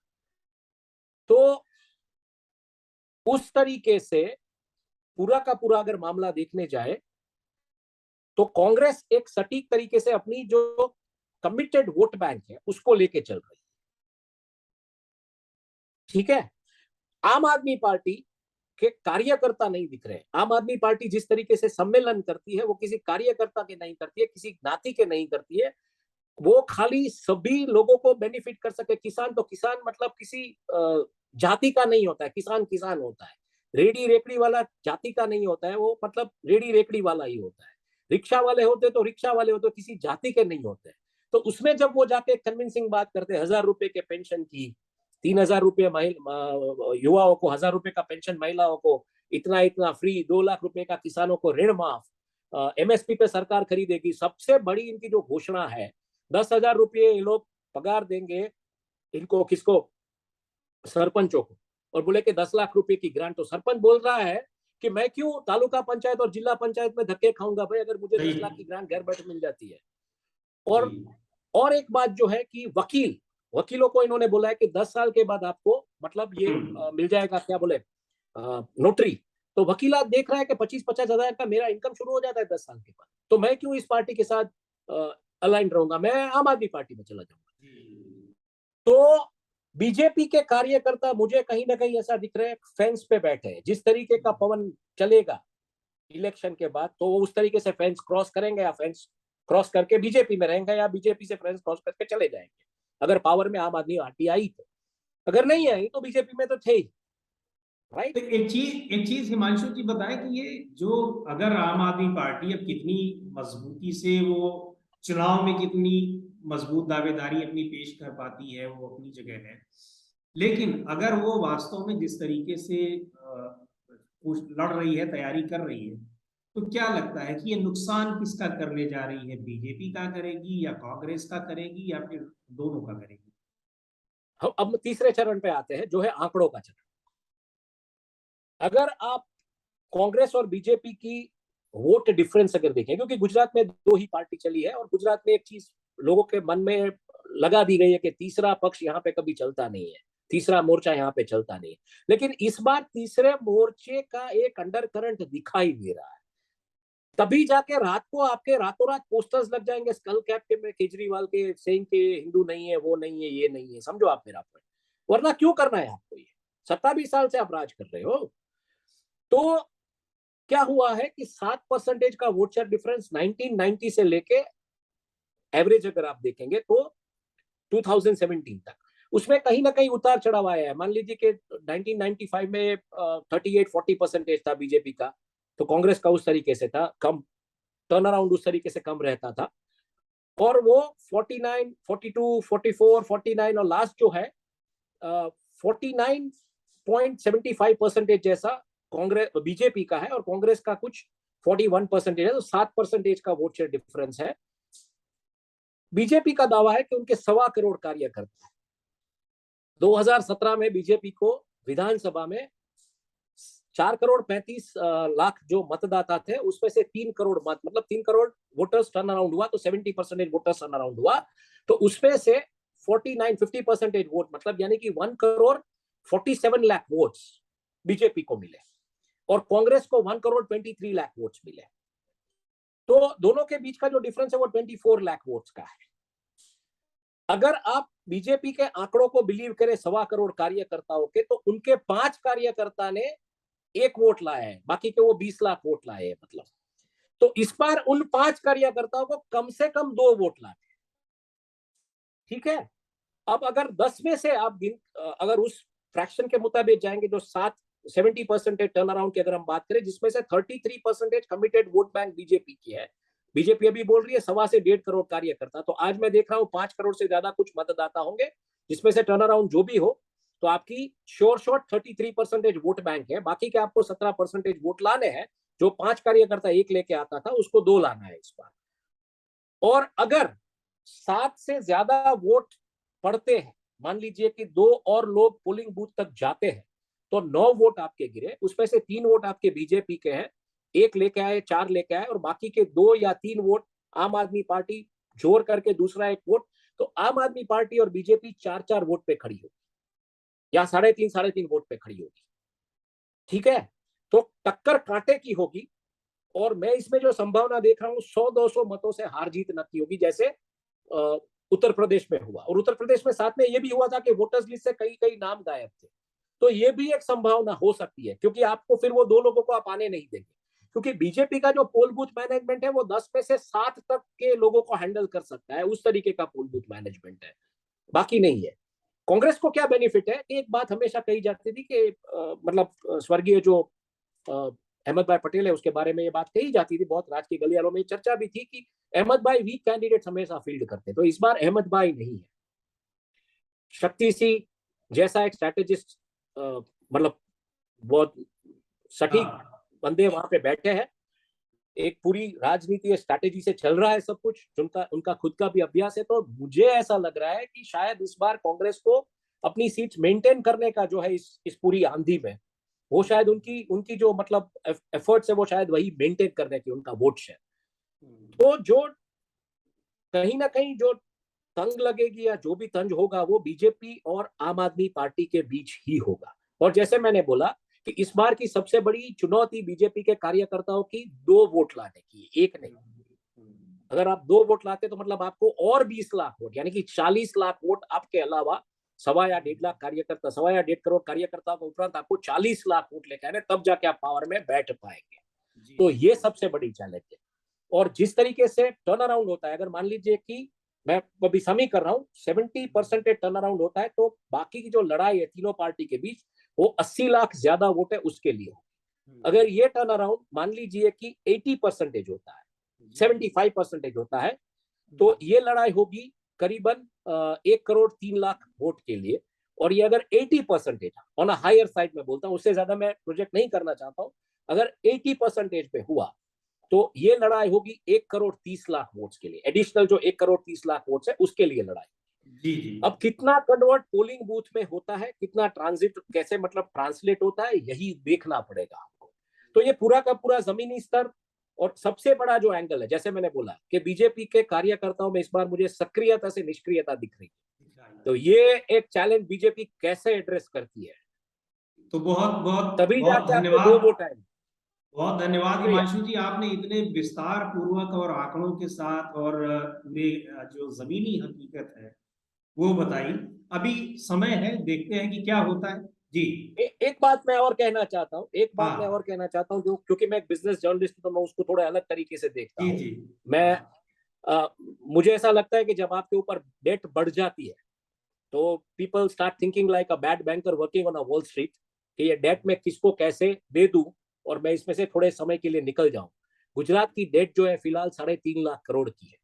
तो उस तरीके से पूरा का पूरा अगर मामला देखने जाए तो कांग्रेस एक सटीक तरीके से अपनी जो कमिटेड वोट बैंक है उसको लेके चल रही है। ठीक है, आम आदमी पार्टी के कार्यकर्ता नहीं दिख रहे। आम आदमी पार्टी जिस तरीके से सम्मेलन करती है वो किसी कार्यकर्ता के नहीं करती है, किसी ज्ञाति के नहीं करती है। वो खाली सभी लोगों को बेनिफिट कर सके। किसान तो किसान मतलब किसी जाति का नहीं होता है, किसान किसान होता है। रेडी रेकड़ी वाला जाति का नहीं होता है, वो मतलब रेडी रेकड़ी वाला ही होता है। रिक्शा वाले होते तो रिक्शा वाले होते, किसी जाति के नहीं होते। तो उसमें जब वो जाके कन्विंसिंग बात करते 1,000 रुपए के पेंशन की, 3,000 रुपये युवाओं को, 1,000 रुपए का पेंशन महिलाओं को, इतना इतना फ्री, 2 लाख रुपए का किसानों को ऋण माफ, एमएसपी पे सरकार खरीदेगी। सबसे बड़ी इनकी जो घोषणा है, 10,000 रुपये ये लोग पगार देंगे इनको, किसको, सरपंचों को, और बोले कि 10 लाख रुपए की ग्रांट। तो सरपंच बोल रहा है कि मैं क्यों तालुका पंचायत और जिला पंचायत में धक्के खाऊंगा भाई, अगर मुझे 10 लाख की ग्रांट घर बैठे मिल जाती है। और एक बात जो है कि वकीलों को इन्होंने बोला है कि 10 साल के बाद आपको मतलब ये मिल जाएगा, क्या बोले, नोटरी। तो वकीला देख रहा है कि 25-50 हजार का मेरा इनकम शुरू हो जाता है 10 साल के बाद, तो मैं क्यों इस पार्टी के साथ अलाइन रहूंगा, मैं आम आदमी पार्टी में चला जाऊंगा। तो बीजेपी के कार्यकर्ता मुझे कहीं ना कहीं ऐसा दिख रहा है फेंस पे बैठे हैं। जिस तरीके का पवन चलेगा इलेक्शन के बाद, तो वो उस तरीके से फेंस क्रॉस करेंगे, या फेंस क्रॉस करके बीजेपी में रहेंगे, या बीजेपी से फेंस क्रॉस करके चले जाएंगे अगर पावर में आम आदमी पार्टी आई तो। अगर नहीं आई तो बीजेपी में तो थे ही, राइट। एक चीज हिमांशु जी बताएं कि ये जो, अगर आम आदमी पार्टी अब कितनी मजबूती से वो चुनाव में कितनी मजबूत दावेदारी अपनी पेश कर पाती है, वो अपनी जगह है, लेकिन अगर वो वास्तव में जिस तरीके से लड़ रही है, तैयारी कर रही है, तो क्या लगता है कि ये नुकसान किसका करने जा रही है? बीजेपी का करेगी या कांग्रेस का करेगी या फिर दोनों का करेगी? अब तीसरे चरण पे आते हैं, जो है आंकड़ों का चरण। अगर आप कांग्रेस और बीजेपी की वोट डिफरेंस अगर देखें, क्योंकि गुजरात में 2 ही पार्टी चली है और गुजरात में एक चीज लोगों के मन में लगा दी गई है कि तीसरा पक्ष यहाँ पे कभी चलता नहीं है, तीसरा मोर्चा यहाँ पे चलता नहीं है। लेकिन इस बार तीसरे मोर्चे का एक अंडर करंट दिखाई दे रहा है। तभी जाके रात को आपके रातों रात पोस्टर्स लग जाएंगे स्कल कैप के में केजरीवाल के, सेइंग के हिंदू नहीं है, वो नहीं है, ये नहीं है। समझो आप मेरा पॉइंट। वरना क्यों करना है आपको ये? 27 साल से आप राज कर रहे हो। तो क्या हुआ है कि 7% का वोट शेयर डिफरेंस 1990 से लेके एवरेज अगर आप देखेंगे तो 2017 तक, उसमें कहीं ना कहीं उतार चढ़ाव आया है। मान लीजिए कि 1995 में 38-40% था बीजेपी का, तो कांग्रेस का उस तरीके से था कम, टर्न अराउंड उस तरीके से कम रहता था। और वो 49, 42, 44, 49 और लास्ट जो है 49.75% जैसा कांग्रेस बीजेपी का है, और कांग्रेस का कुछ 41% है। तो 7% का वोट शेयर डिफरेंस है। बीजेपी का दावा है कि उनके 1.25 करोड़ कार्यकर्ता, 2017 में बीजेपी को विधानसभा में 4,35,00,000 जो मतदाता थे, उसमें से 3 करोड़ मत, मतलब 3 करोड़ वोटर्स टर्न अराउंड हुआ, तो 70% वोटर्स टर्न अराउंड हुआ। तो उसमें से 49-50% वोट, मतलब यानी कि 1 करोड़ 47 लाख वोट्स बीजेपी को मिले और कांग्रेस को 1 करोड़ 23 लाख वोट्स मिले। तो दोनों के बीच का जो डिफरेंस है वो 24 लाख वोट्स का है। अगर आप बीजेपी के आंकड़ों को बिलीव करें 1.25 करोड़ कार्यकर्ताओं के, तो उनके 5 कार्यकर्ता ने 1 वोट लाया है, बाकी के वो 20 लाख वोट लाए हैं। मतलब तो इस बार उन 5 कार्यकर्ताओं को कम से कम 2 वोट लाए। ठीक है, अब अगर 10 में से आप अगर उस फ्रैक्शन के मुताबिक जाएंगे जो 70% टर्न अराउंड की अगर हम बात करें, जिसमें से 33% कमिटेड वोट बैंक बीजेपी की है। बीजेपी अभी बोल रही है 1.25 से 1.5 करोड़ कार्यकर्ता, तो आज मैं देख रहा हूं 5 करोड़ से ज्यादा कुछ मतदाता होंगे, जिसमें से टर्न अराउंड जो भी हो, तो आपकी श्योर शॉट 33% वोट बैंक है। बाकी के आपको 17% वोट लाने हैं। जो 5 कार्यकर्ता 1 लेके आता था, उसको 2 लाना है इस बार। और अगर 7 से ज्यादा वोट पड़ते हैं, मान लीजिए कि 2 और लोग पोलिंग बूथ तक जाते हैं, तो 9 वोट आपके गिरे, उसमें से 3 वोट आपके बीजेपी के हैं, 1 लेके आए, 4 लेके आए, और बाकी के 2 या 3 वोट आम आदमी पार्टी जोड़ करके दूसरा 1 वोट, तो आम आदमी पार्टी और बीजेपी 4-4 वोट पे खड़ी होगी या 3.5 वोट पे खड़ी होगी। ठीक है, तो टक्कर कांटे की होगी। और मैं इसमें जो संभावना देख रहा हूं 100-200 मतों से हार जीत न की होगी, जैसे उत्तर प्रदेश में हुआ। और उत्तर प्रदेश में साथ में ये भी हुआ था कि वोटर्स लिस्ट से कई कई नाम गायब थे। तो ये भी एक संभावना हो सकती है, क्योंकि आपको फिर वो 2 लोगों को आप आने नहीं देंगे, क्योंकि बीजेपी का जो पोल बूथ मैनेजमेंट है वो 10 में से 7 तक के लोगों को हैंडल कर सकता है, उस तरीके का पोल बूथ मैनेजमेंट है, बाकी नहीं है। कांग्रेस को क्या बेनिफिट है, एक बात हमेशा कही जाती थी कि मतलब स्वर्गीय जो अहमद भाई पटेल है, उसके बारे में ये बात कही जाती थी, बहुत राज की गलियारों में चर्चा भी थी कि अहमद भाई वीक कैंडिडेट हमेशा फील्ड करते। तो इस बार अहमद भाई नहीं है, शक्ति सिंह जैसा एक स्ट्रैटेजिस्ट, मतलब बहुत सटीक बंदे वहां पे बैठे हैं, एक पूरी राजनीति स्ट्रैटेजी से चल रहा है सब कुछ, उनका खुद का भी अभ्यास है। तो मुझे ऐसा लग रहा है कि शायद इस बार कांग्रेस को अपनी सीट मेंटेन करने का जो है इस पूरी आंधी में, वो शायद उनकी जो मतलब एफर्ट्स है, वो शायद वही मेंटेन करने की उनका वोट शेयर। तो जो कहीं ना कहीं जो तंग लगेगी या जो भी तंज होगा, वो बीजेपी और आम आदमी पार्टी के बीच ही होगा। और जैसे मैंने बोला कि इस बार की सबसे बड़ी चुनौती बीजेपी के कार्यकर्ताओं की 2 वोट लाने की, 1 नहीं। अगर आप 2 वोट लाते तो मतलब आपको और 20 लाख वोट, यानी कि 40 लाख वोट आपके अलावा 1.25 या 1.5 लाख कार्यकर्ता, 1.25 या 1.5 करोड़ कार्यकर्ताओं के उपरांत आपको 40 लाख वोट लेकर आने, तब जाके आप पावर में बैठ पाएंगे। तो ये सबसे बड़ी चैलेंज है। और जिस तरीके से टर्न अराउंड होता है, अगर मान लीजिए कि मैं अभी समी कर रहा हूँ, 70% टर्न अराउंड होता है, तो बाकी की जो लड़ाई है तीनों पार्टी के बीच, वो 80 लाख ज्यादा वोट है उसके लिए। अगर ये टर्न अराउंड मान लीजिए कि 80% होता है, 75% होता है, तो ये लड़ाई होगी करीबन 1 करोड़ 3 लाख वोट के लिए। और ये अगर 80% ऑन अ हायर साइड में बोलता हूँ, उससे ज्यादा मैं प्रोजेक्ट नहीं करना चाहता हूँ, अगर 80% पे हुआ तो ये लड़ाई होगी 1 करोड़ 30 लाख वोट्स के लिए। एडिशनल जो 1 करोड़ 30 लाख वोट्स है, उसके लिए लड़ाई। जी। अब कितना कन्वर्ट पोलिंग बूथ में होता है, कितना ट्रांजिट कैसे मतलब ट्रांसलेट होता है, यही देखना पड़ेगा आपको। तो ये पूरा का पूरा जमीनी स्तर। और सबसे बड़ा जो एंगल है, जैसे मैंने बोला कि बीजेपी के कार्यकर्ताओं में इस बार मुझे सक्रियता से निष्क्रियता दिख रही है। तो ये एक चैलेंज बीजेपी कैसे एड्रेस करती है, तो बहुत बहुत तभी बहुत जाके आपको 2 धन्यवाद, वोट आएंगे। बहुत धन्यवाद शुक्रिया। हिमांशु जी, आपने इतने विस्तार पूर्वक और आंकड़ों के साथ और पूरे जो जमीनी हकीकत है वो बताई। अभी समय है, देखते हैं कि क्या होता है। जी। एक बात मैं और कहना चाहता हूँ, हाँ। जो क्योंकि मैं एक बिजनेस जर्नलिस्ट हूँ, तो मैं उसको थोड़ा अलग तरीके से देखता जी हूँ। जी। मैं मुझे ऐसा लगता है कि जब आपके ऊपर डेट बढ़ जाती है, तो people start thinking like a bad banker working on a wall street, कि ये डेट मैं किसको कैसे दे दूं और मैं इसमें से थोड़े समय के लिए निकल जाऊं। गुजरात की डेट जो है फिलहाल 3.5 लाख करोड़ की है।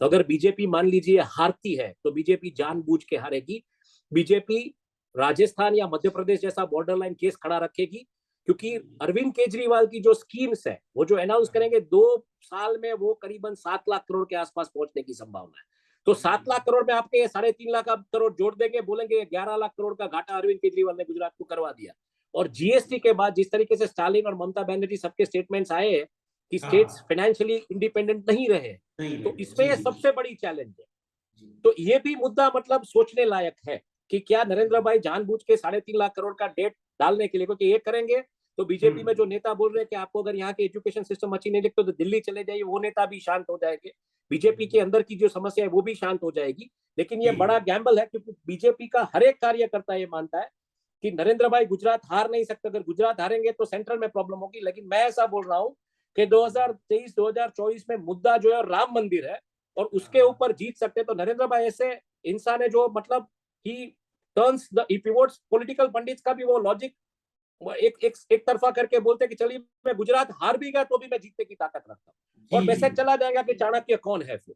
तो अगर बीजेपी मान लीजिए हारती है, तो बीजेपी जानबूझ के हारेगी। बीजेपी राजस्थान या मध्य प्रदेश जैसा बॉर्डर लाइन केस खड़ा रखेगी, क्योंकि अरविंद केजरीवाल की जो स्कीम्स है, वो जो अनाउंस करेंगे 2 साल में, वो करीबन 7 लाख करोड़ के आसपास पहुंचने की संभावना है। तो 7 लाख करोड़ में आपके 3.5 लाख आप करोड़ जोड़ देंगे, बोलेंगे 11 लाख करोड़ का घाटा अरविंद केजरीवाल ने गुजरात को करवा दिया। और जीएसटी के बाद जिस तरीके से स्टालिन और ममता बनर्जी सबके स्टेटमेंट्स आए हैं कि स्टेट्स हाँ फाइनेंशियली इंडिपेंडेंट नहीं रहे, नहीं तो रहे इसमें जी ये जी सबसे बड़ी चैलेंज है। जी तो ये भी मुद्दा मतलब सोचने लायक है कि क्या नरेंद्र भाई जानबूझ के 3.5 लाख करोड़ का डेट डालने के लिए, क्योंकि ये करेंगे तो बीजेपी में जो नेता बोल रहे हैं कि आपको अगर यहाँ के एजुकेशन सिस्टम अच्छी नहीं दिखते तो दिल्ली चले जाइए, वो नेता भी शांत हो जाएंगे, बीजेपी के अंदर की जो समस्या है वो भी शांत हो जाएगी। लेकिन ये जी बड़ा गैम्बल है, क्योंकि बीजेपी का हर एक कार्यकर्ता ये मानता है कि नरेंद्र भाई गुजरात हार नहीं सकते, अगर गुजरात हारेंगे तो सेंट्रल में प्रॉब्लम होगी। लेकिन मैं ऐसा बोल रहा हूँ कि 2023-2024 में मुद्दा जो है राम मंदिर है, और उसके ऊपर जीत सकते तो नरेंद्र भाई ऐसे इंसान है जो मतलब ही turns the pivots political pandits का भी वो लॉजिक एक तरफा करके बोलते कि चलिए मैं गुजरात हार भी गया तो भी मैं जीतने की ताकत रखता हूँ, जी और जी मैसेज चला जाएगा कि चाणक्य कौन है फिर।